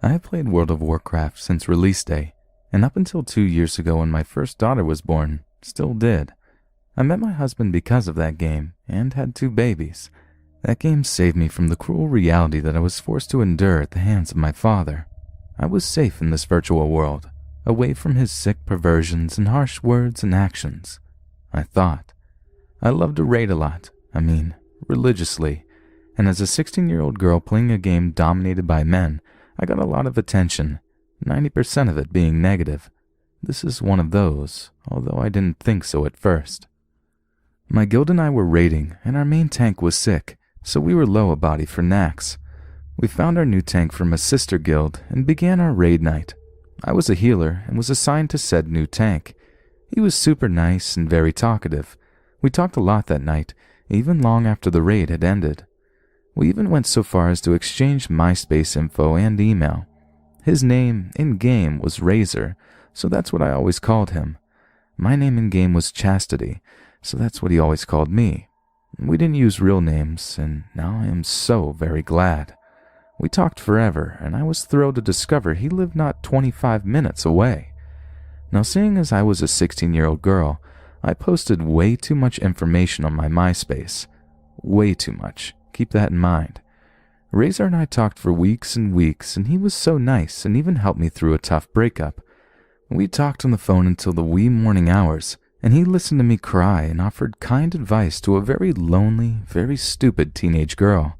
I have played World of Warcraft since release day, and up until 2 years ago when my first daughter was born, still did. I met my husband because of that game, and had 2 babies. That game saved me from the cruel reality that I was forced to endure at the hands of my father. I was safe in this virtual world, away from his sick perversions and harsh words and actions. I thought. I loved to raid a lot, religiously, and as a 16-year-old girl playing a game dominated by men, I got a lot of attention, 90% of it being negative. This is one of those, although I didn't think so at first. My guild and I were raiding, and our main tank was sick, so we were low a body for knacks. We found our new tank from a sister guild and began our raid night. I was a healer and was assigned to said new tank. He was super nice and very talkative. We talked a lot that night, even long after the raid had ended. We even went so far as to exchange MySpace info and email. His name in-game was Razor, so that's what I always called him. My name in-game was Chastity, so that's what he always called me. We didn't use real names, and now I am so very glad. We talked forever, and I was thrilled to discover he lived not 25 minutes away. Now, seeing as I was a 16-year-old girl, I posted way too much information on my MySpace. Way too much. Keep that in mind. Razor and I talked for weeks and weeks, and he was so nice and even helped me through a tough breakup. We talked on the phone until the wee morning hours, and he listened to me cry and offered kind advice to a very lonely, very stupid teenage girl.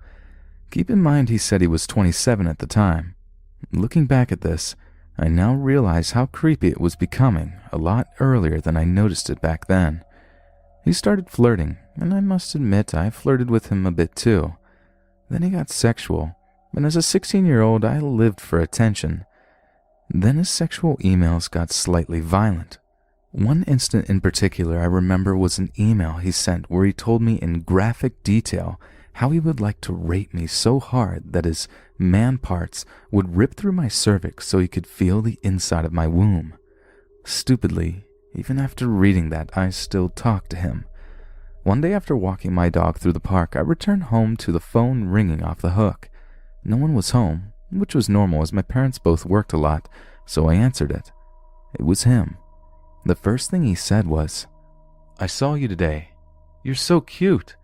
Keep in mind he said he was 27 at the time. Looking back at this, I now realize how creepy it was becoming a lot earlier than I noticed it back then. He started flirting, and I must admit I flirted with him a bit too. Then he got sexual, and as a 16-year-old I lived for attention. Then his sexual emails got slightly violent. One instant in particular I remember was an email he sent where he told me in graphic detail how he would like to rape me so hard that his man parts would rip through my cervix so he could feel the inside of my womb. Stupidly, even after reading that, I still talked to him. One day after walking my dog through the park, I returned home to the phone ringing off the hook. No one was home, which was normal as my parents both worked a lot, so I answered it. It was him. The first thing he said was, "I saw you today. You're so cute."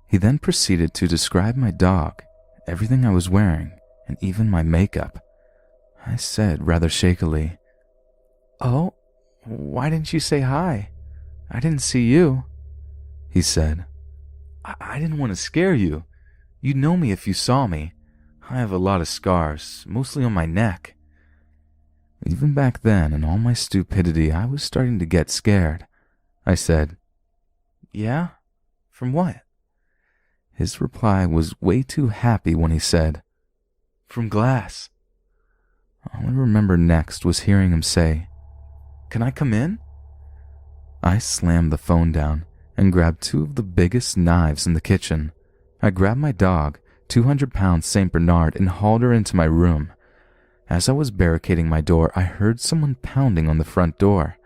He then proceeded to describe my dog, everything I was wearing, and even my makeup. I said rather shakily, "Oh, why didn't you say hi? I didn't see you." He said, I didn't want to scare you. You'd know me if you saw me. I have a lot of scars, mostly on my neck." Even back then, in all my stupidity, I was starting to get scared. I said, "Yeah? From what?" His reply was way too happy when he said, "From glass." All I remember next was hearing him say, "Can I come in?" I slammed the phone down and grabbed 2 of the biggest knives in the kitchen. I grabbed my dog, 200-pound St. Bernard, and hauled her into my room. As I was barricading my door, I heard someone pounding on the front door.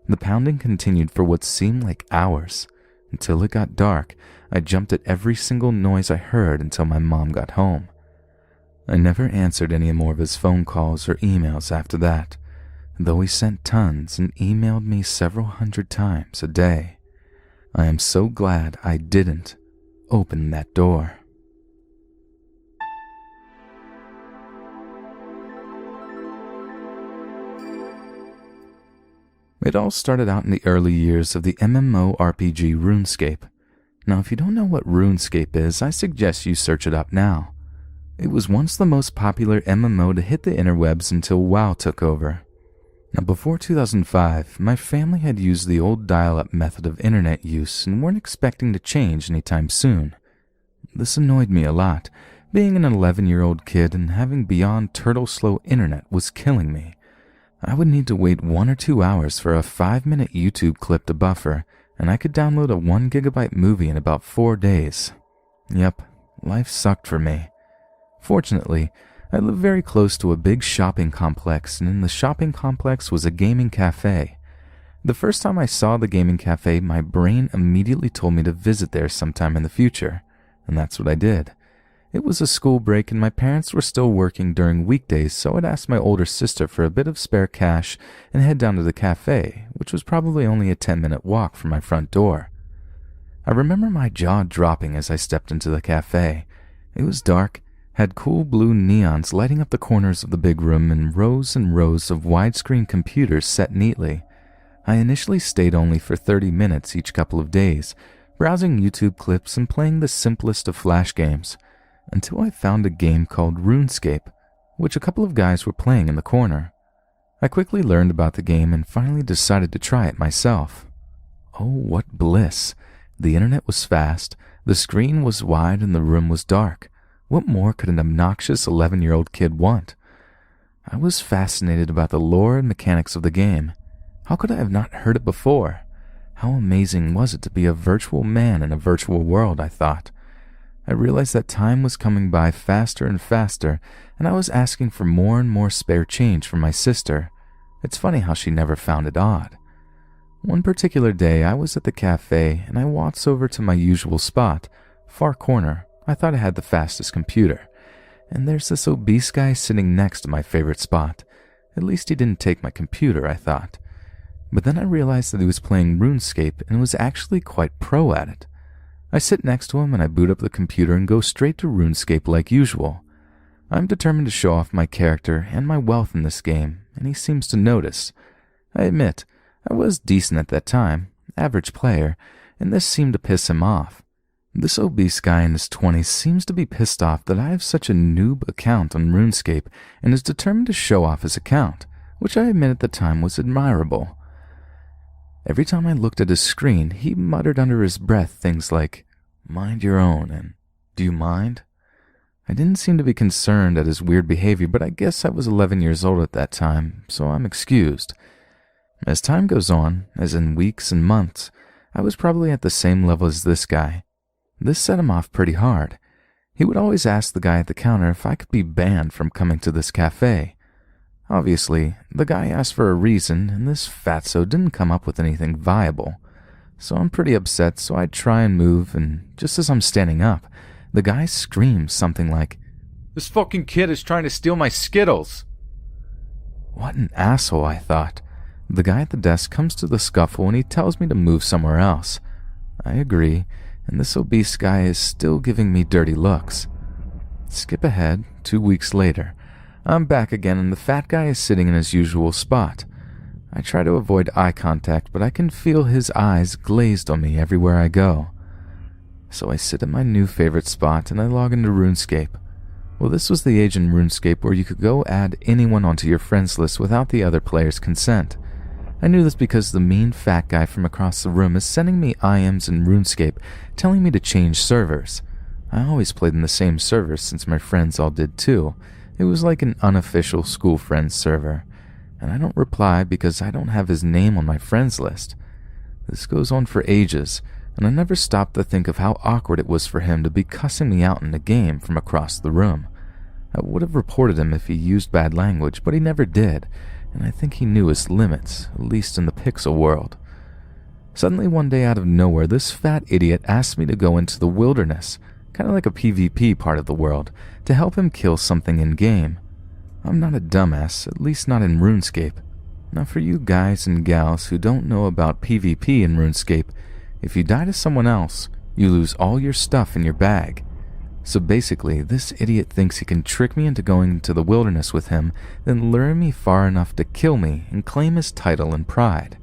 The pounding continued for what seemed like hours. Until it got dark, I jumped at every single noise I heard until my mom got home. I never answered any more of his phone calls or emails after that, though he sent tons and emailed me several hundred times a day. I am so glad I didn't open that door. It all started out in the early years of the MMORPG RuneScape. Now, if you don't know what RuneScape is, I suggest you search it up now. It was once the most popular MMO to hit the interwebs until WoW took over. Now, before 2005, my family had used the old dial-up method of internet use and weren't expecting to change anytime soon. This annoyed me a lot. Being an 11-year-old kid and having beyond turtle-slow internet was killing me. I would need to wait 1 or 2 hours for a 5-minute YouTube clip to buffer, and I could download a 1 gigabyte movie in about 4 days. Yep, life sucked for me. Fortunately, I lived very close to a big shopping complex, and in the shopping complex was a gaming cafe. The first time I saw the gaming cafe, my brain immediately told me to visit there sometime in the future, and that's what I did. It was a school break and my parents were still working during weekdays, so I'd asked my older sister for a bit of spare cash and head down to the cafe, which was probably only a 10-minute walk from my front door. I remember my jaw dropping as I stepped into the cafe. It was dark, had cool blue neons lighting up the corners of the big room and rows of widescreen computers set neatly. I initially stayed only for 30 minutes each couple of days, browsing YouTube clips and playing the simplest of flash games, until I found a game called RuneScape, which a couple of guys were playing in the corner. I quickly learned about the game and finally decided to try it myself. Oh, what bliss! The internet was fast, the screen was wide, and the room was dark. What more could an obnoxious 11-year-old kid want? I was fascinated about the lore and mechanics of the game. How could I have not heard it before? How amazing was it to be a virtual man in a virtual world, I thought. I realized that time was coming by faster and faster, and I was asking for more and more spare change from my sister. It's funny how she never found it odd. One particular day, I was at the cafe, and I walked over to my usual spot, far corner. I thought I had the fastest computer. And there's this obese guy sitting next to my favorite spot. At least he didn't take my computer, I thought. But then I realized that he was playing RuneScape and was actually quite pro at it. I sit next to him and I boot up the computer and go straight to RuneScape like usual. I'm determined to show off my character and my wealth in this game, and he seems to notice. I admit, I was decent at that time, average player, and this seemed to piss him off. This obese guy in his 20s seems to be pissed off that I have such a noob account on RuneScape and is determined to show off his account, which I admit at the time was admirable. Every time I looked at his screen, he muttered under his breath things like, "Mind your own," and "Do you mind?" I didn't seem to be concerned at his weird behavior, but I guess I was 11 years old at that time, so I'm excused. As time goes on, as in weeks and months, I was probably at the same level as this guy. This set him off pretty hard. He would always ask the guy at the counter if I could be banned from coming to this cafe. Obviously, the guy asked for a reason, and this fatso didn't come up with anything viable. So I'm pretty upset, so I try and move, and just as I'm standing up, the guy screams something like, "This fucking kid is trying to steal my Skittles!" What an asshole, I thought. The guy at the desk comes to the scuffle and he tells me to move somewhere else. I agree, and this obese guy is still giving me dirty looks. Skip ahead, 2 weeks later. I'm back again and the fat guy is sitting in his usual spot. I try to avoid eye contact, but I can feel his eyes glazed on me everywhere I go. So I sit at my new favorite spot and I log into RuneScape. Well, this was the age in RuneScape where you could go add anyone onto your friends list without the other player's consent. I knew this because the mean fat guy from across the room is sending me IMs in RuneScape telling me to change servers. I always played in the same server since my friends all did too. It was like an unofficial school friends server. And I don't reply because I don't have his name on my friends list. This goes on for ages, and I never stopped to think of how awkward it was for him to be cussing me out in a game from across the room. I would have reported him if he used bad language, but he never did, and I think he knew his limits, at least in the pixel world. Suddenly one day out of nowhere, this fat idiot asked me to go into the wilderness, kind of like a PvP part of the world, to help him kill something in-game. I'm not a dumbass, at least not in RuneScape. Now for you guys and gals who don't know about PvP in RuneScape, if you die to someone else, you lose all your stuff in your bag. So basically, this idiot thinks he can trick me into going into the wilderness with him, then lure me far enough to kill me and claim his title and pride.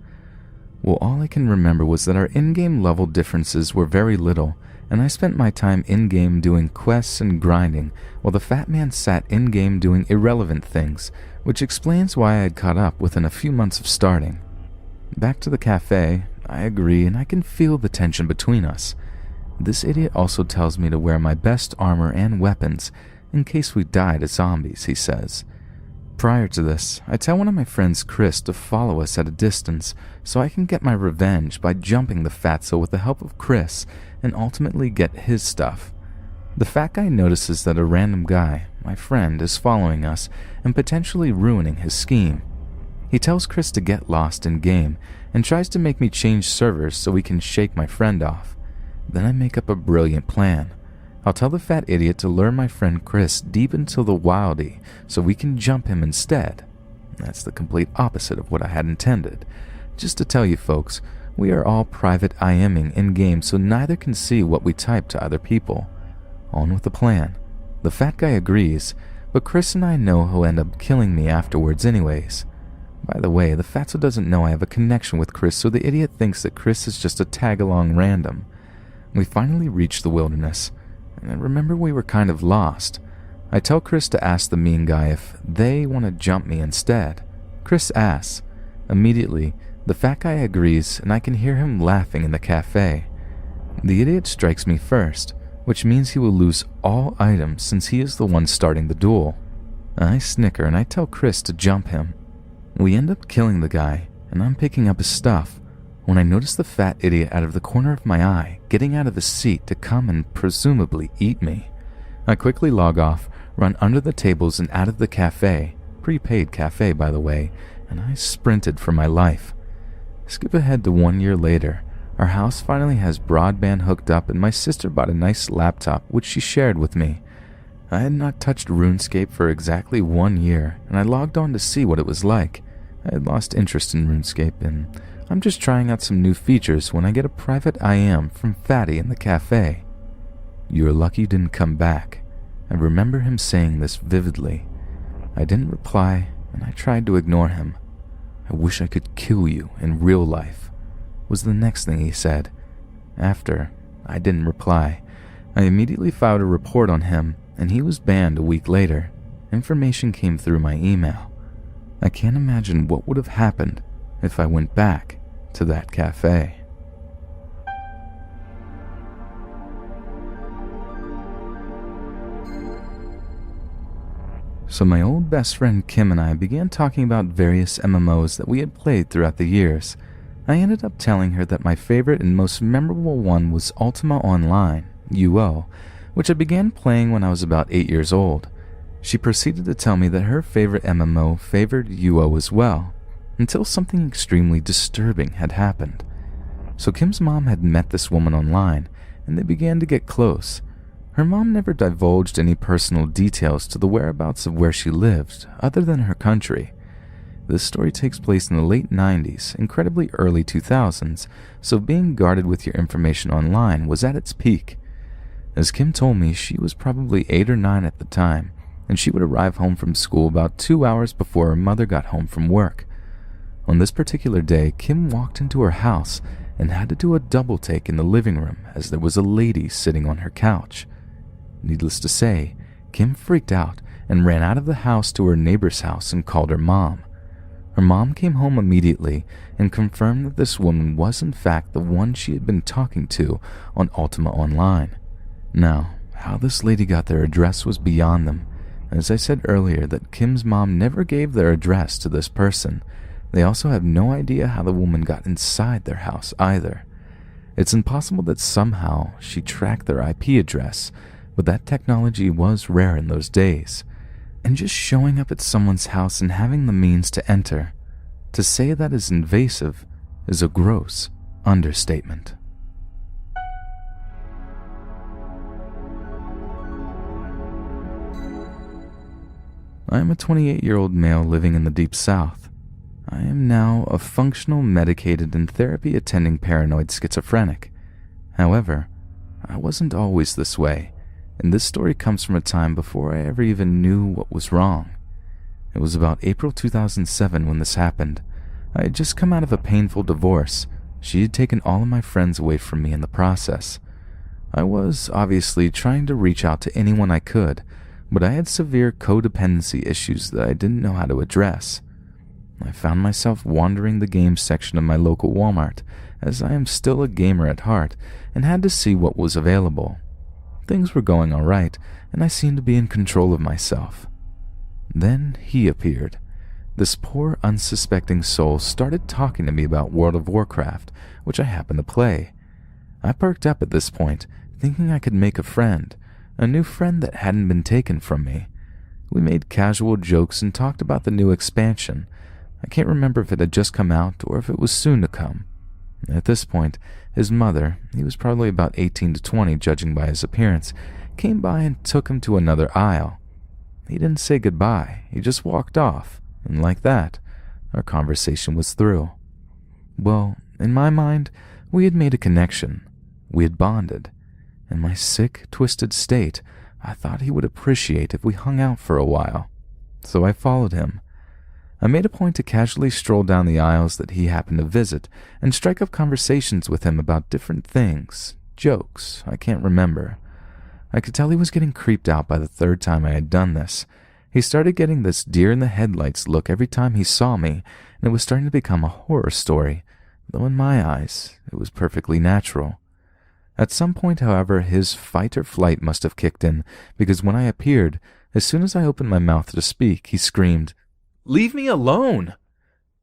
Well, all I can remember was that our in-game level differences were very little, and I spent my time in-game doing quests and grinding, while the fat man sat in-game doing irrelevant things, which explains why I had caught up within a few months of starting. Back to the cafe, I agree, and I can feel the tension between us. This idiot also tells me to wear my best armor and weapons, in case we die to zombies, he says. Prior to this, I tell one of my friends, Chris, to follow us at a distance, so I can get my revenge by jumping the fatso with the help of Chris, and ultimately get his stuff. The fat guy notices that a random guy, my friend, is following us and potentially ruining his scheme. He tells Chris to get lost in-game and tries to make me change servers so we can shake my friend off. Then I make up a brilliant plan. I'll tell the fat idiot to lure my friend Chris deep into the wildy so we can jump him instead. That's the complete opposite of what I had intended. Just to tell you folks, we are all private IMing in-game so neither can see what we type to other people. On with the plan. The fat guy agrees, but Chris and I know he'll end up killing me afterwards anyways. By the way, the fatso doesn't know I have a connection with Chris, so the idiot thinks that Chris is just a tag-along random. We finally reach the wilderness, and I remember we were kind of lost. I tell Chris to ask the mean guy if they want to jump me instead. Chris asks. Immediately, the fat guy agrees, and I can hear him laughing in the cafe. The idiot strikes me first, which means he will lose all items since he is the one starting the duel. I snicker and I tell Chris to jump him. We end up killing the guy, and I'm picking up his stuff when I notice the fat idiot out of the corner of my eye getting out of his seat to come and presumably eat me. I quickly log off, run under the tables and out of the cafe, prepaid cafe by the way, and I sprinted for my life. Skip ahead to 1 year later. Our house finally has broadband hooked up and my sister bought a nice laptop which she shared with me. I had not touched RuneScape for exactly 1 year, and I logged on to see what it was like. I had lost interest in RuneScape, and I'm just trying out some new features when I get a private IM from Fatty in the cafe. "You're lucky you didn't come back." I remember him saying this vividly. I didn't reply, and I tried to ignore him. "I wish I could kill you in real life," was the next thing he said. After I didn't reply, I immediately filed a report on him, and he was banned a week later. Information came through my email. I can't imagine what would have happened if I went back to that cafe. So my old best friend Kim and I began talking about various MMOs that we had played throughout the years. I ended up telling her that my favorite and most memorable one was Ultima Online, UO, which I began playing when I was about 8 years old. She proceeded to tell me that her favorite MMO favored UO as well, until something extremely disturbing had happened. So Kim's mom had met this woman online, and they began to get close. Her mom never divulged any personal details to the whereabouts of where she lived, other than her country. This story takes place in the late 90s, incredibly early 2000s, so being guarded with your information online was at its peak. As Kim told me, she was probably 8 or 9 at the time, and she would arrive home from school about 2 hours before her mother got home from work. On this particular day, Kim walked into her house and had to do a double take in the living room as there was a lady sitting on her couch. Needless to say, Kim freaked out and ran out of the house to her neighbor's house and called her mom. Her mom came home immediately and confirmed that this woman was in fact the one she had been talking to on Ultima Online. Now, how this lady got their address was beyond them. As I said earlier that Kim's mom never gave their address to this person. They also have no idea how the woman got inside their house either. It's impossible that somehow she tracked their IP address, but that technology was rare in those days. And just showing up at someone's house and having the means to enter, to say that is invasive is a gross understatement. I am a 28-year-old male living in the Deep South. I am now a functional, medicated, and therapy-attending paranoid schizophrenic. However, I wasn't always this way, and this story comes from a time before I ever even knew what was wrong. It was about April 2007 when this happened. I had just come out of a painful divorce. She had taken all of my friends away from me in the process. I was, obviously, trying to reach out to anyone I could, but I had severe codependency issues that I didn't know how to address. I found myself wandering the games section of my local Walmart, as I am still a gamer at heart, and had to see what was available. Things were going all right, and I seemed to be in control of myself. Then he appeared. This poor, unsuspecting soul started talking to me about World of Warcraft, which I happened to play. I perked up at this point, thinking I could make a friend, a new friend that hadn't been taken from me. We made casual jokes and talked about the new expansion. I can't remember if it had just come out or if it was soon to come. At this point, his mother, he was probably about 18 to 20 judging by his appearance, came by and took him to another aisle. He didn't say goodbye, he just walked off, and like that, our conversation was through. Well, in my mind, we had made a connection. We had bonded. In my sick, twisted state, I thought he would appreciate if we hung out for a while. So I followed him. I made a point to casually stroll down the aisles that he happened to visit and strike up conversations with him about different things, jokes, I can't remember. I could tell he was getting creeped out by the third time I had done this. He started getting this deer-in-the-headlights look every time he saw me, and it was starting to become a horror story, though in my eyes, it was perfectly natural. At some point, however, his fight or flight must have kicked in, because when I appeared, as soon as I opened my mouth to speak, he screamed, "Leave me alone!"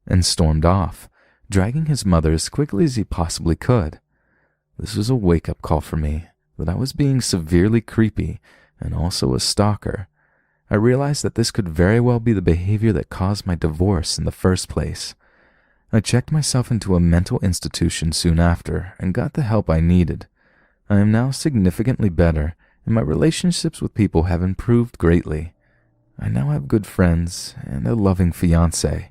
and stormed off, dragging his mother as quickly as he possibly could. This was a wake-up call for me, that I was being severely creepy and also a stalker. I realized that this could very well be the behavior that caused my divorce in the first place. I checked myself into a mental institution soon after and got the help I needed. I am now significantly better, and my relationships with people have improved greatly. I now have good friends and a loving fiancé.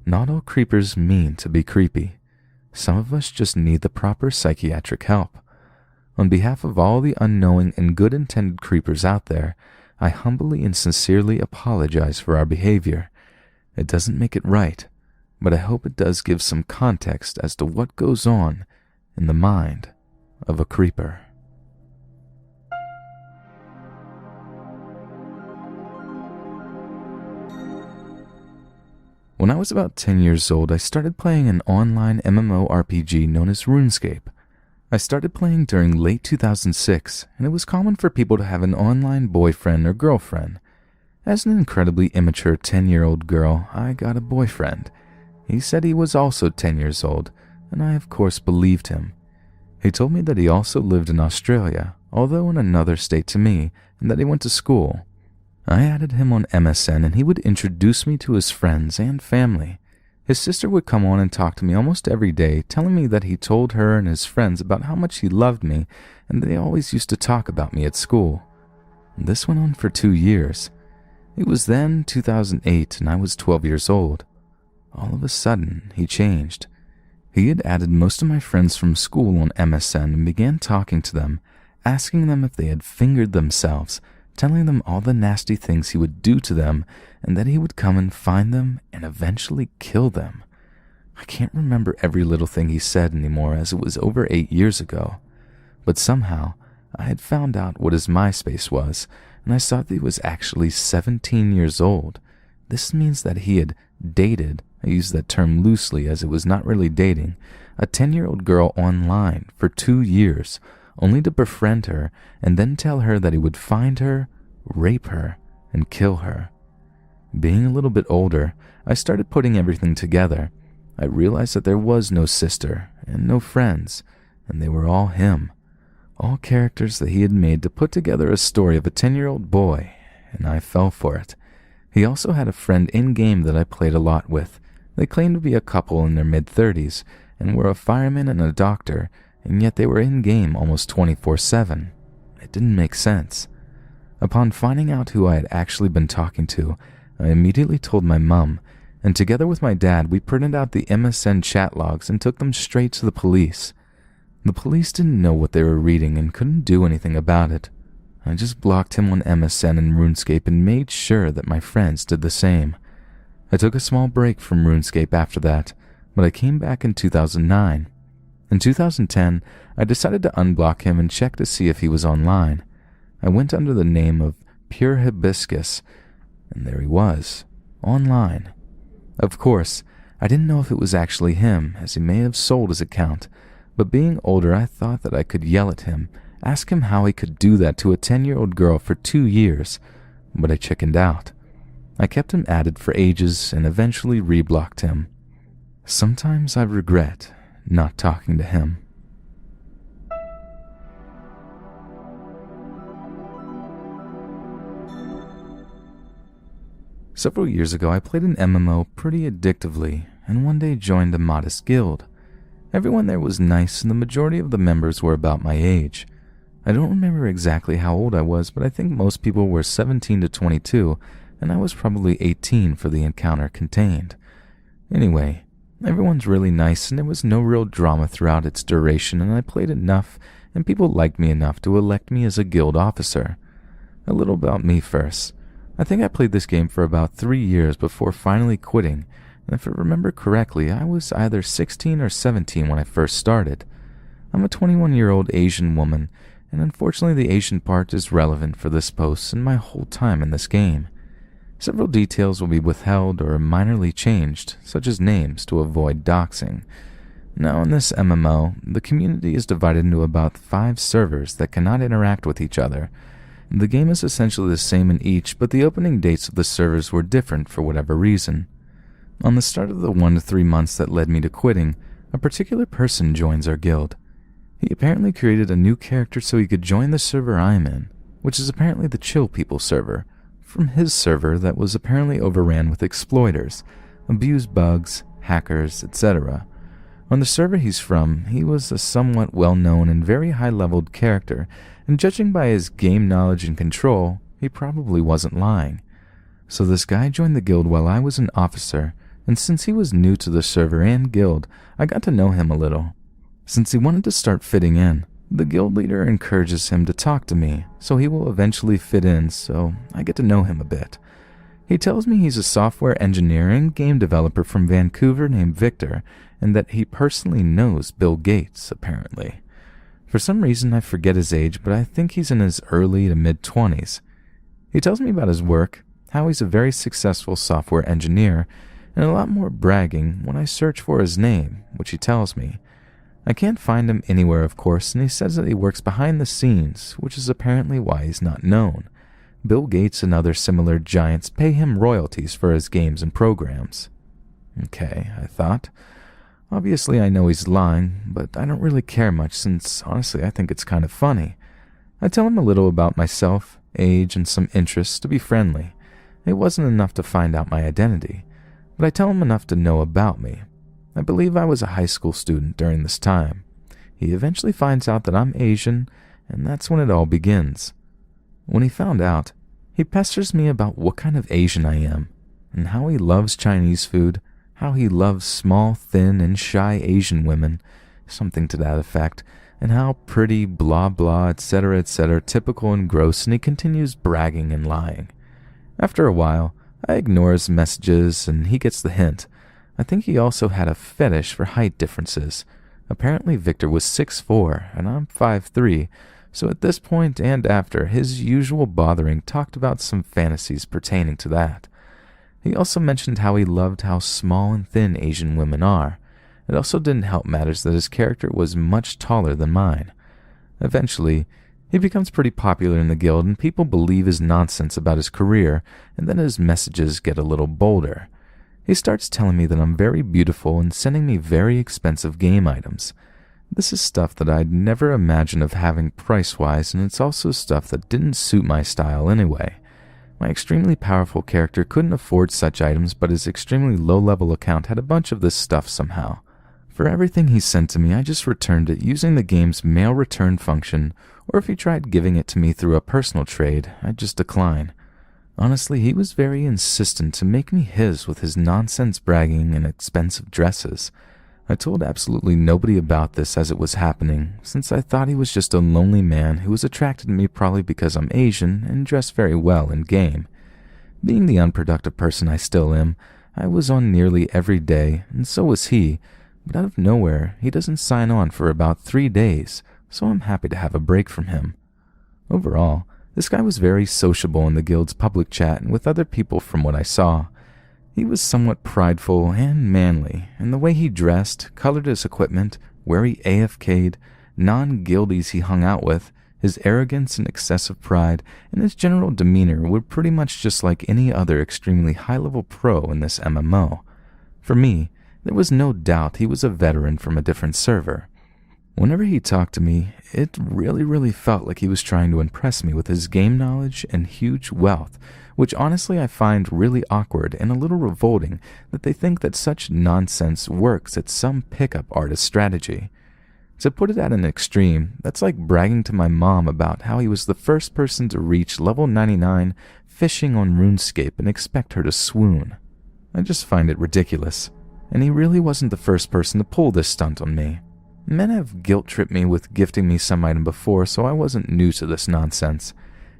Not all creepers mean to be creepy. Some of us just need the proper psychiatric help. On behalf of all the unknowing and good-intended creepers out there, I humbly and sincerely apologize for our behavior. It doesn't make it right, but I hope it does give some context as to what goes on in the mind of a creeper. When I was about 10 years old, I started playing an online MMORPG known as RuneScape. I started playing during late 2006, and it was common for people to have an online boyfriend or girlfriend. As an incredibly immature 10-year-old girl, I got a boyfriend. He said he was also 10 years old, and I of course believed him. He told me that he also lived in Australia, although in another state to me, and that he went to school. I added him on MSN, and he would introduce me to his friends and family. His sister would come on and talk to me almost every day, telling me that he told her and his friends about how much he loved me, and they always used to talk about me at school. This went on for 2 years. It was then 2008, and I was 12 years old. All of a sudden, he changed. He had added most of my friends from school on MSN and began talking to them, asking them if they had fingered themselves, telling them all the nasty things he would do to them, and that he would come and find them and eventually kill them. I can't remember every little thing he said anymore, as it was over 8 years ago. But somehow, I had found out what his MySpace was, and I saw that he was actually 17 years old. This means that he had dated, I use that term loosely as it was not really dating, a 10-year-old girl online for 2 years, only to befriend her and then tell her that he would find her, rape her, and kill her. Being a little bit older, I started putting everything together. I realized that there was no sister and no friends, and they were all him. All characters that he had made to put together a story of a 10-year-old boy, and I fell for it. He also had a friend in-game that I played a lot with. They claimed to be a couple in their mid-30s and were a fireman and a doctor, and yet they were in-game almost 24/7. It didn't make sense. Upon finding out who I had actually been talking to, I immediately told my mum, and together with my dad, we printed out the MSN chat logs and took them straight to the police. The police didn't know what they were reading and couldn't do anything about it. I just blocked him on MSN and RuneScape and made sure that my friends did the same. I took a small break from RuneScape after that, but I came back in 2009. In 2010, I decided to unblock him and check to see if he was online. I went under the name of Pure Hibiscus, and there he was, online. Of course, I didn't know if it was actually him, as he may have sold his account, but being older, I thought that I could yell at him, ask him how he could do that to a 10-year-old girl for 2 years, but I chickened out. I kept him added for ages and eventually reblocked him. Sometimes I regret not talking to him. Several years ago, I played an MMO pretty addictively, and one day joined a modest guild. Everyone there was nice, and the majority of the members were about my age. I don't remember exactly how old I was, but I think most people were 17 to 22, and I was probably 18 for the encounter contained. Anyway, everyone's really nice, and there was no real drama throughout its duration, and I played enough, and people liked me enough to elect me as a guild officer. A little about me first. I think I played this game for about 3 years before finally quitting, and if I remember correctly, I was either 16 or 17 when I first started. I'm a 21-year-old Asian woman, and unfortunately the Asian part is relevant for this post and my whole time in this game. Several details will be withheld or minorly changed, such as names, to avoid doxing. Now in this MMO, the community is divided into about 5 servers that cannot interact with each other. The game is essentially the same in each, but the opening dates of the servers were different for whatever reason. On the start of the 1 to 3 months that led me to quitting, a particular person joins our guild. He apparently created a new character so he could join the server I'm in, which is apparently the Chill People server, from his server that was apparently overran with exploiters, abused bugs, hackers, etc. On the server he's from, he was a somewhat well-known and very high-leveled character, and judging by his game knowledge and control, he probably wasn't lying. So this guy joined the guild while I was an officer, and since he was new to the server and guild, I got to know him a little. Since he wanted to start fitting in, the guild leader encourages him to talk to me, so he will eventually fit in, so I get to know him a bit. He tells me he's a software engineer and game developer from Vancouver named Victor, and that he personally knows Bill Gates, apparently. For some reason, I forget his age, but I think he's in his early to mid-20s. He tells me about his work, how he's a very successful software engineer, and a lot more bragging when I search for his name, which he tells me. I can't find him anywhere, of course, and he says that he works behind the scenes, which is apparently why he's not known. Bill Gates and other similar giants pay him royalties for his games and programs. Okay, I thought. Obviously, I know he's lying, but I don't really care much since, honestly, I think it's kind of funny. I tell him a little about myself, age, and some interests to be friendly. It wasn't enough to find out my identity, but I tell him enough to know about me. I believe I was a high school student during this time. He eventually finds out that I'm Asian, and that's when it all begins. When he found out, he pesters me about what kind of Asian I am, and how he loves Chinese food, how he loves small, thin, and shy Asian women, something to that effect, and how pretty, blah blah, etc., typical and gross, and he continues bragging and lying. After a while, I ignore his messages, and he gets the hint. I think he also had a fetish for height differences. Apparently Victor was 6'4", and I'm 5'3", so at this point and after, his usual bothering talked about some fantasies pertaining to that. He also mentioned how he loved how small and thin Asian women are. It also didn't help matters that his character was much taller than mine. Eventually, he becomes pretty popular in the guild and people believe his nonsense about his career, and then his messages get a little bolder. He starts telling me that I'm very beautiful and sending me very expensive game items. This is stuff that I'd never imagined of having price-wise, and it's also stuff that didn't suit my style anyway. My extremely powerful character couldn't afford such items, but his extremely low-level account had a bunch of this stuff somehow. For everything he sent to me, I just returned it using the game's mail return function, or if he tried giving it to me through a personal trade, I'd just decline. Honestly, he was very insistent to make me his with his nonsense bragging and expensive dresses. I told absolutely nobody about this as it was happening, since I thought he was just a lonely man who was attracted to me probably because I'm Asian and dress very well in game. Being the unproductive person I still am, I was on nearly every day, and so was he, but out of nowhere, he doesn't sign on for about 3 days, so I'm happy to have a break from him. Overall, this guy was very sociable in the guild's public chat and with other people from what I saw. He was somewhat prideful and manly, and the way he dressed, colored his equipment, where he AFK'd, non-guildies he hung out with, his arrogance and excessive pride, and his general demeanor were pretty much just like any other extremely high-level pro in this MMO. For me, there was no doubt he was a veteran from a different server. Whenever he talked to me, it really felt like he was trying to impress me with his game knowledge and huge wealth, which honestly I find really awkward and a little revolting that they think that such nonsense works at some pickup artist strategy. To put it at an extreme, that's like bragging to my mom about how he was the first person to reach level 99 fishing on RuneScape and expect her to swoon. I just find it ridiculous, and he really wasn't the first person to pull this stunt on me. Men have guilt-tripped me with gifting me some item before, so I wasn't new to this nonsense.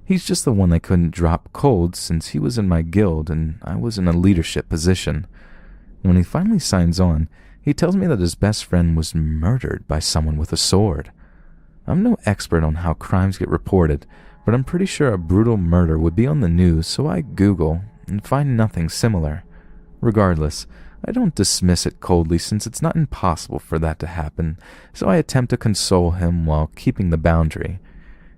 He's just the one I couldn't drop cold since he was in my guild and I was in a leadership position. When he finally signs on, he tells me that his best friend was murdered by someone with a sword. I'm no expert on how crimes get reported, but I'm pretty sure a brutal murder would be on the news, so I Google and find nothing similar. Regardless, I don't dismiss it coldly since it's not impossible for that to happen, so I attempt to console him while keeping the boundary.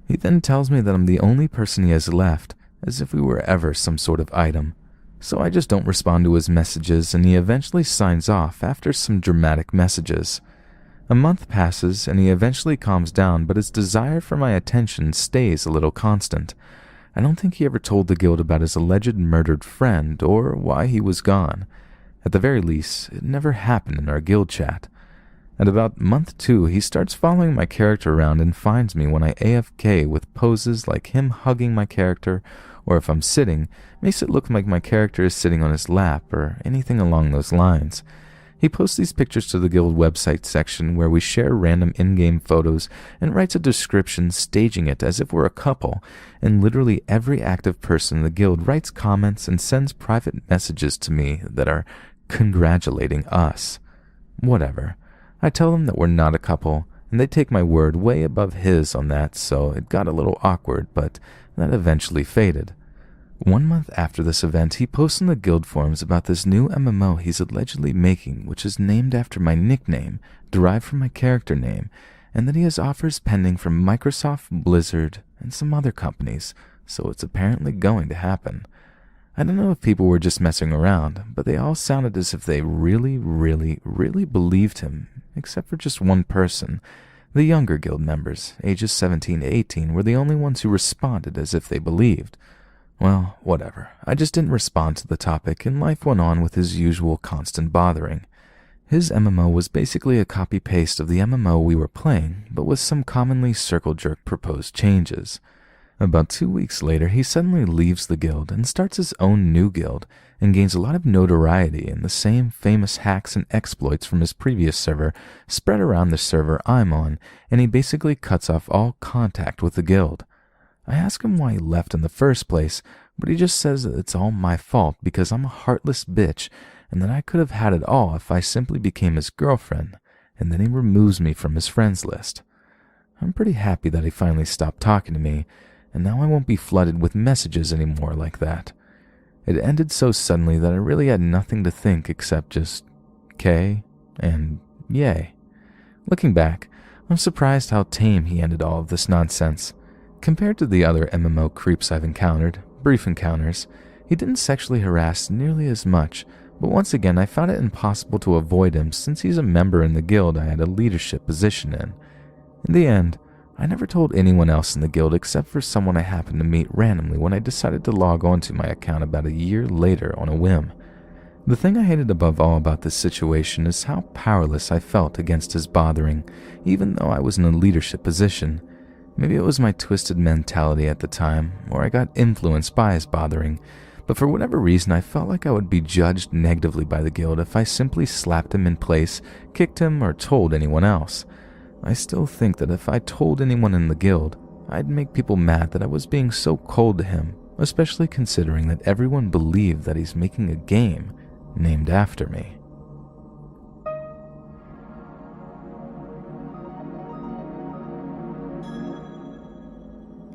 He then tells me that I'm the only person he has left, as if we were ever some sort of item. So I just don't respond to his messages, and he eventually signs off after some dramatic messages. A month passes, and he eventually calms down, but his desire for my attention stays a little constant. I don't think he ever told the guild about his alleged murdered friend or why he was gone. At the very least, it never happened in our guild chat. At about month 2, he starts following my character around and finds me when I AFK with poses like him hugging my character, or if I'm sitting, makes it look like my character is sitting on his lap or anything along those lines. He posts these pictures to the guild website section where we share random in-game photos and writes a description staging it as if we're a couple, and literally every active person in the guild writes comments and sends private messages to me that are congratulating us. Whatever. I tell them that we're not a couple, and they take my word way above his on that, so it got a little awkward, but that eventually faded. 1 month after this event, he posts in the guild forums about this new MMO he's allegedly making, which is named after my nickname, derived from my character name, and that he has offers pending from Microsoft, Blizzard, and some other companies, so it's apparently going to happen. I don't know if people were just messing around, but they all sounded as if they really believed him, except for just one person. The younger guild members, ages 17 to 18, were the only ones who responded as if they believed. Well, whatever. I just didn't respond to the topic, and life went on with his usual constant bothering. His MMO was basically a copy-paste of the MMO we were playing, but with some commonly circle-jerk proposed changes. About 2 weeks later, he suddenly leaves the guild and starts his own new guild, and gains a lot of notoriety, and the same famous hacks and exploits from his previous server spread around the server I'm on, and he basically cuts off all contact with the guild. I ask him why he left in the first place, but he just says that it's all my fault because I'm a heartless bitch, and that I could have had it all if I simply became his girlfriend, and then he removes me from his friends list. I'm pretty happy that he finally stopped talking to me, and now I won't be flooded with messages anymore like that. It ended so suddenly that I really had nothing to think except just K and yay. Looking back, I'm surprised how tame he ended all of this nonsense. Compared to the other MMO creeps I've encountered, brief encounters, he didn't sexually harass nearly as much, but once again I found it impossible to avoid him since he's a member in the guild I had a leadership position in. In the end, I never told anyone else in the guild except for someone I happened to meet randomly when I decided to log on to my account about a year later on a whim. The thing I hated above all about this situation is how powerless I felt against his bothering, even though I was in a leadership position. Maybe it was my twisted mentality at the time, or I got influenced by his bothering, but for whatever reason I felt like I would be judged negatively by the guild if I simply slapped him in place, kicked him, or told anyone else. I still think that if I told anyone in the guild, I'd make people mad that I was being so cold to him, especially considering that everyone believed that he's making a game named after me.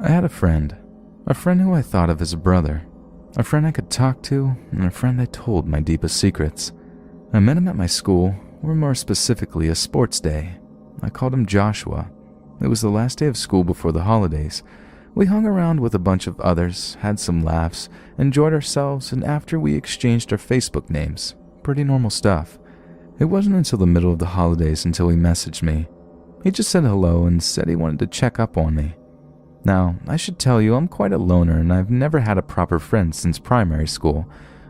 I had a friend who I thought of as a brother, a friend I could talk to, and a friend I told my deepest secrets. I met him at my school, or more specifically a sports day. I called him Joshua. It was the last day of school before the holidays. We hung around with a bunch of others, had some laughs, enjoyed ourselves, and after we exchanged our Facebook names. Pretty normal stuff. It wasn't until the middle of the holidays until he messaged me. He just said hello and said he wanted to check up on me. Now, I should tell you I'm quite a loner and I've never had a proper friend since primary school.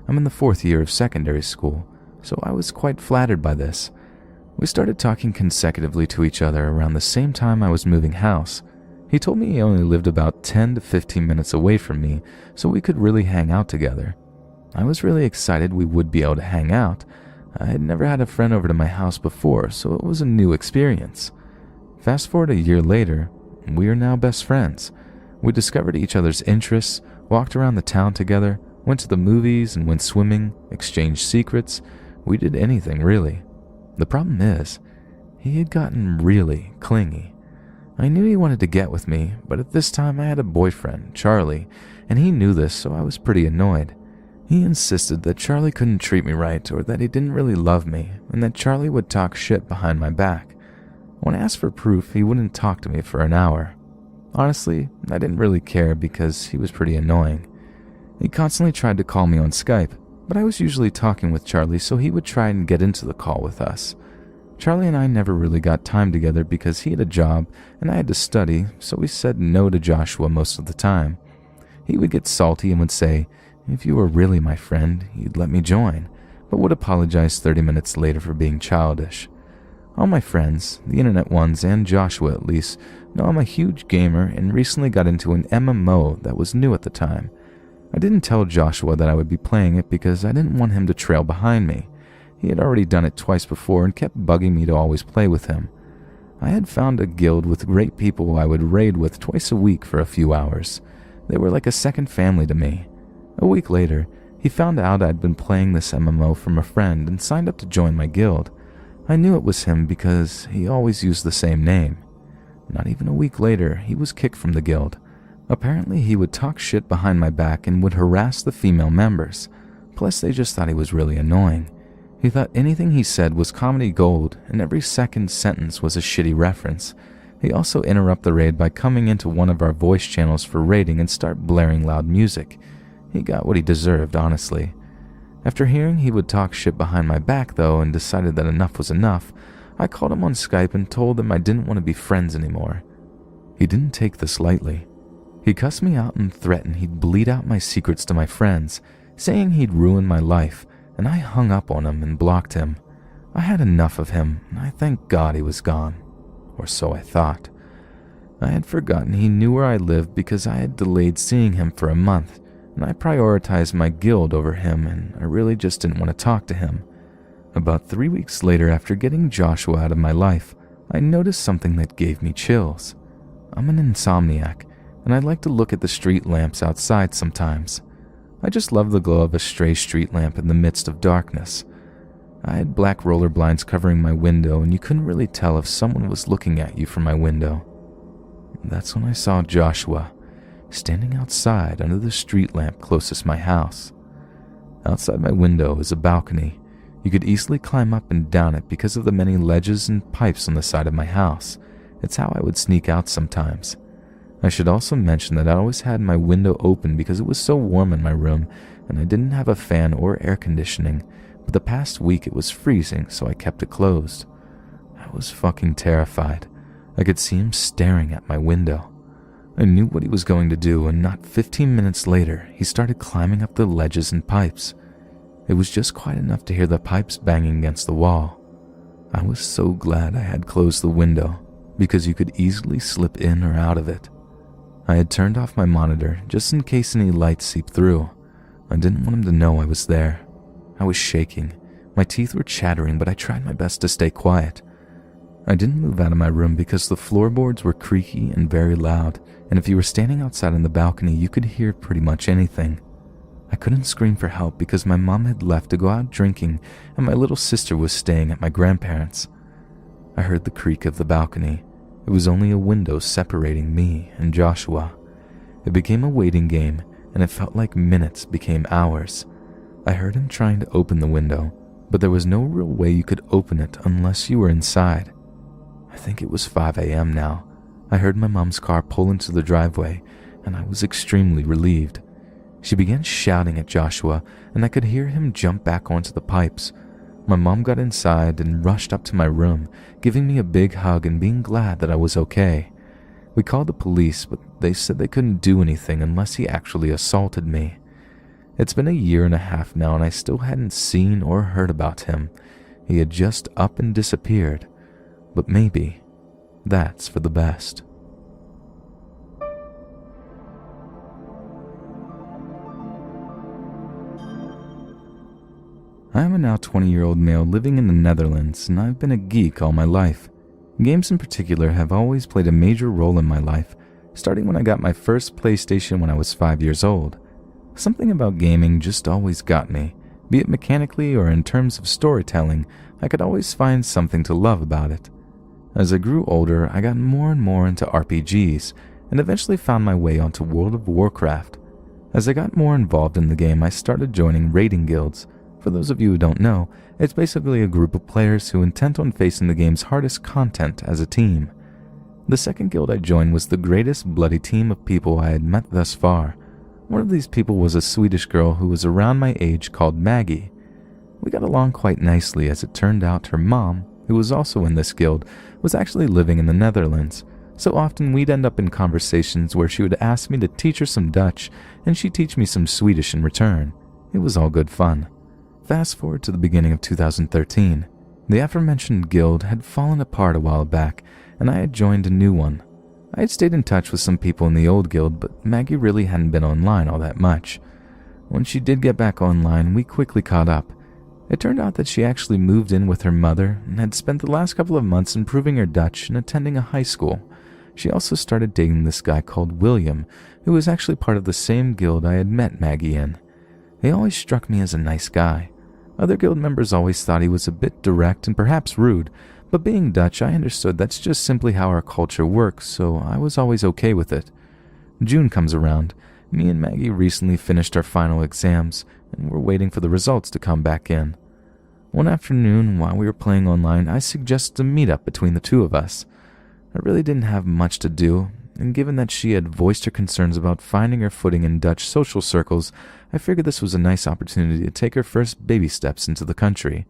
I'm in the 4th year of secondary school, so I was quite flattered by this. We started talking consecutively to each other around the same time I was moving house. He told me he only lived about 10 to 15 minutes away from me, so we could really hang out together. I was really excited we would be able to hang out. I had never had a friend over to my house before, so it was a new experience. Fast forward a year later, we are now best friends. We discovered each other's interests, walked around the town together, went to the movies and went swimming, exchanged secrets. We did anything, really. The problem is, he had gotten really clingy. I knew he wanted to get with me, but at this time I had a boyfriend, Charlie, and he knew this, so I was pretty annoyed. He insisted that Charlie couldn't treat me right or that he didn't really love me and that Charlie would talk shit behind my back. When I asked for proof, he wouldn't talk to me for an hour. Honestly, I didn't really care because he was pretty annoying. He constantly tried to call me on Skype, but I was usually talking with Charlie, so he would try and get into the call with us. Charlie and I never really got time together because he had a job and I had to study, so we said no to Joshua most of the time. He would get salty and would say, if you were really my friend, you'd let me join, but would apologize 30 minutes later for being childish. All my friends, the internet ones and Joshua at least, know I'm a huge gamer and recently got into an MMO that was new at the time. I didn't tell Joshua that I would be playing it because I didn't want him to trail behind me. He had already done it twice before and kept bugging me to always play with him. I had found a guild with great people I would raid with twice a week for a few hours. They were like a second family to me. A week later, he found out I'd been playing this MMO from a friend and signed up to join my guild. I knew it was him because he always used the same name. Not even a week later, he was kicked from the guild. Apparently, he would talk shit behind my back and would harass the female members. Plus, they just thought he was really annoying. He thought anything he said was comedy gold, and every second sentence was a shitty reference. He also interrupted the raid by coming into one of our voice channels for raiding and start blaring loud music. He got what he deserved, honestly. After hearing he would talk shit behind my back, though, and decided that enough was enough, I called him on Skype and told him I didn't want to be friends anymore. He didn't take this lightly. He cussed me out and threatened he'd bleed out my secrets to my friends, saying he'd ruin my life, and I hung up on him and blocked him. I had enough of him, and I thank God he was gone. Or so I thought. I had forgotten he knew where I lived because I had delayed seeing him for a month, and I prioritized my guild over him, and I really just didn't want to talk to him. About 3 weeks later, after getting Joshua out of my life, I noticed something that gave me chills. I'm an insomniac, and I like to look at the street lamps outside sometimes. I just love the glow of a stray street lamp in the midst of darkness. I had black roller blinds covering my window, and you couldn't really tell if someone was looking at you from my window. That's when I saw Joshua, standing outside under the street lamp closest my house. Outside my window is a balcony. You could easily climb up and down it because of the many ledges and pipes on the side of my house. It's how I would sneak out sometimes. I should also mention that I always had my window open because it was so warm in my room and I didn't have a fan or air conditioning, but the past week it was freezing, so I kept it closed. I was fucking terrified. I could see him staring at my window. I knew what he was going to do, and not 15 minutes later, he started climbing up the ledges and pipes. It was just quiet enough to hear the pipes banging against the wall. I was so glad I had closed the window, because you could easily slip in or out of it. I had turned off my monitor just in case any light seeped through. I didn't want him to know I was there. I was shaking. My teeth were chattering, but I tried my best to stay quiet. I didn't move out of my room because the floorboards were creaky and very loud, and if you were standing outside on the balcony, you could hear pretty much anything. I couldn't scream for help because my mom had left to go out drinking and my little sister was staying at my grandparents'. I heard the creak of the balcony. It was only a window separating me and Joshua. It became a waiting game, and it felt like minutes became hours. I heard him trying to open the window, but there was no real way you could open it unless you were inside. I think it was 5 a.m. now. I heard my mom's car pull into the driveway, and I was extremely relieved. She began shouting at Joshua, and I could hear him jump back onto the pipes. My mom got inside and rushed up to my room, giving me a big hug and being glad that I was okay. We called the police, but they said they couldn't do anything unless he actually assaulted me. It's been a year and a half now, and I still hadn't seen or heard about him. He had just up and disappeared, but maybe that's for the best. I am a now 20-year-old male living in the Netherlands, and I've been a geek all my life. Games in particular have always played a major role in my life, starting when I got my first PlayStation when I was 5 years old. Something about gaming just always got me. Be it mechanically or in terms of storytelling, I could always find something to love about it. As I grew older, I got more and more into RPGs, and eventually found my way onto World of Warcraft. As I got more involved in the game, I started joining raiding guilds. For those of you who don't know, it's basically a group of players who intend on facing the game's hardest content as a team. The second guild I joined was the greatest bloody team of people I had met thus far. One of these people was a Swedish girl who was around my age called Maggie. We got along quite nicely, as it turned out her mom, who was also in this guild, was actually living in the Netherlands. So often we'd end up in conversations where she would ask me to teach her some Dutch and she'd teach me some Swedish in return. It was all good fun. Fast forward to the beginning of 2013. The aforementioned guild had fallen apart a while back, and I had joined a new one. I had stayed in touch with some people in the old guild, but Maggie really hadn't been online all that much. When she did get back online, we quickly caught up. It turned out that she actually moved in with her mother and had spent the last couple of months improving her Dutch and attending a high school. She also started dating this guy called William, who was actually part of the same guild I had met Maggie in. He always struck me as a nice guy. Other guild members always thought he was a bit direct and perhaps rude, but being Dutch, I understood that's just simply how our culture works, so I was always okay with it. June comes around. Me and Maggie recently finished our final exams, and we're waiting for the results to come back in. One afternoon, while we were playing online, I suggested a meetup between the two of us. I really didn't have much to do, and given that she had voiced her concerns about finding her footing in Dutch social circles, I figured this was a nice opportunity to take her first baby steps into the country.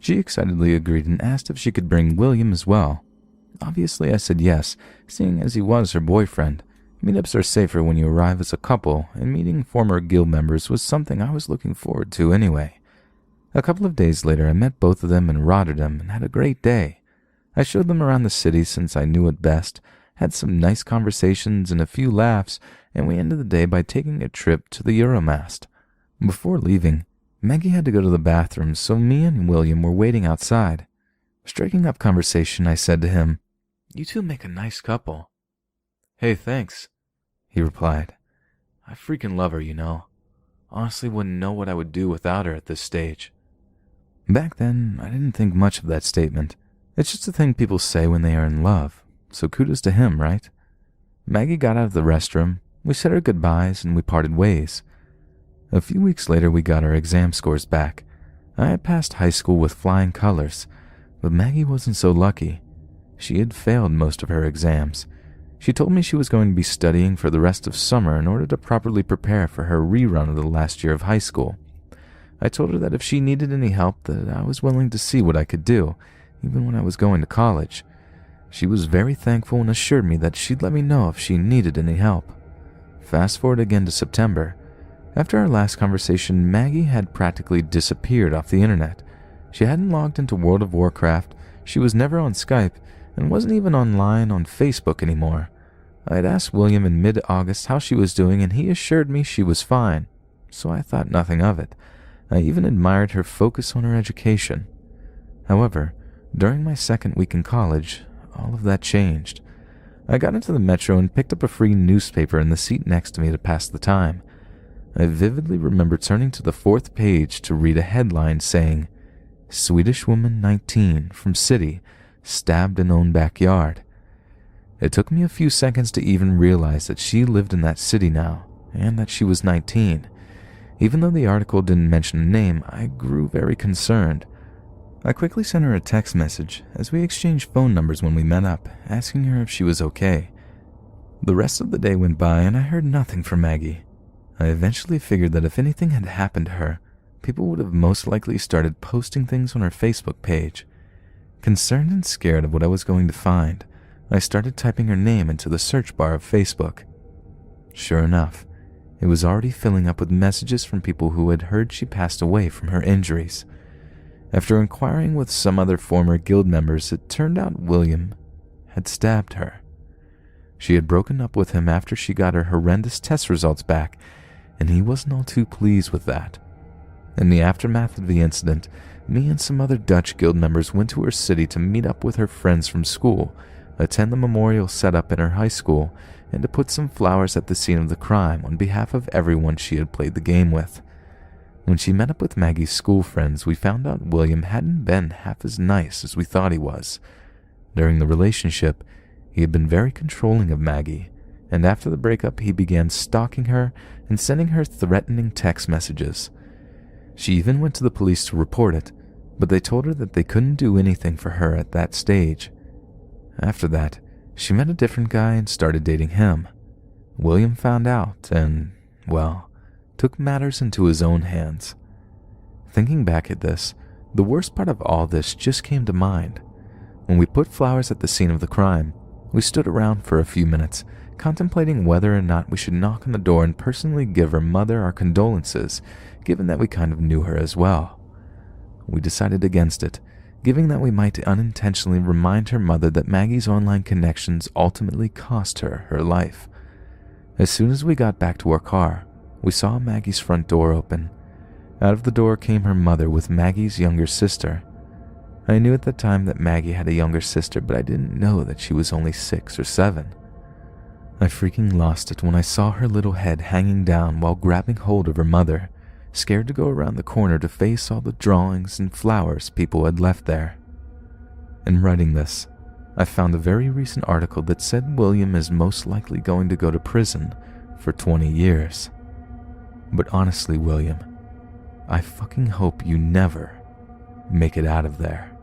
She excitedly agreed and asked if she could bring William as well. Obviously, I said yes, seeing as he was her boyfriend. Meetups are safer when you arrive as a couple, and meeting former guild members was something I was looking forward to anyway. A couple of days later, I met both of them in Rotterdam and had a great day. I showed them around the city since I knew it best, had some nice conversations and a few laughs, and we ended the day by taking a trip to the Euromast. Before leaving, Maggie had to go to the bathroom, so me and William were waiting outside. Striking up conversation, I said to him, "You two make a nice couple." "Hey, thanks," he replied. "I freaking love her, you know. Honestly wouldn't know what I would do without her at this stage." Back then, I didn't think much of that statement. It's just a thing people say when they are in love, so kudos to him, right? Maggie got out of the restroom, we said our goodbyes, and we parted ways. A few weeks later, we got our exam scores back. I had passed high school with flying colors, but Maggie wasn't so lucky. She had failed most of her exams. She told me she was going to be studying for the rest of summer in order to properly prepare for her rerun of the last year of high school. I told her that if she needed any help, that I was willing to see what I could do, even when I was going to college. She was very thankful and assured me that she'd let me know if she needed any help. Fast forward again to September. After our last conversation, Maggie had practically disappeared off the internet. She hadn't logged into World of Warcraft, she was never on Skype, and wasn't even online on Facebook anymore. I had asked William in mid-August how she was doing, and he assured me she was fine, so I thought nothing of it. I even admired her focus on her education. However, during my second week in college, all of that changed. I got into the metro and picked up a free newspaper in the seat next to me to pass the time. I vividly remember turning to the 4th page to read a headline saying, "Swedish woman 19 from city, stabbed in own backyard." It took me a few seconds to even realize that she lived in that city now, and that she was 19. Even though the article didn't mention a name, I grew very concerned. I quickly sent her a text message, as we exchanged phone numbers when we met up, asking her if she was okay. The rest of the day went by and I heard nothing from Maggie. I eventually figured that if anything had happened to her, people would have most likely started posting things on her Facebook page. Concerned and scared of what I was going to find, I started typing her name into the search bar of Facebook. Sure enough, it was already filling up with messages from people who had heard she passed away from her injuries. After inquiring with some other former guild members, it turned out William had stabbed her. She had broken up with him after she got her horrendous test results back, and he wasn't all too pleased with that. In the aftermath of the incident, me and some other Dutch guild members went to her city to meet up with her friends from school, attend the memorial set up in her high school, and to put some flowers at the scene of the crime on behalf of everyone she had played the game with. When she met up with Maggie's school friends, we found out William hadn't been half as nice as we thought he was. During the relationship, he had been very controlling of Maggie, and after the breakup he began stalking her and sending her threatening text messages. She even went to the police to report it, but they told her that they couldn't do anything for her at that stage. After that, she met a different guy and started dating him. William found out and, well, took matters into his own hands. Thinking back at this, the worst part of all this just came to mind. When we put flowers at the scene of the crime, we stood around for a few minutes, contemplating whether or not we should knock on the door and personally give her mother our condolences, given that we kind of knew her as well. We decided against it, given that we might unintentionally remind her mother that Maggie's online connections ultimately cost her her life. As soon as we got back to our car, we saw Maggie's front door open. Out of the door came her mother with Maggie's younger sister. I knew at the time that Maggie had a younger sister, but I didn't know that she was only 6 or 7. I freaking lost it when I saw her little head hanging down while grabbing hold of her mother, scared to go around the corner to face all the drawings and flowers people had left there. In writing this, I found a very recent article that said William is most likely going to go to prison for 20 years. But honestly, William, I fucking hope you never make it out of there.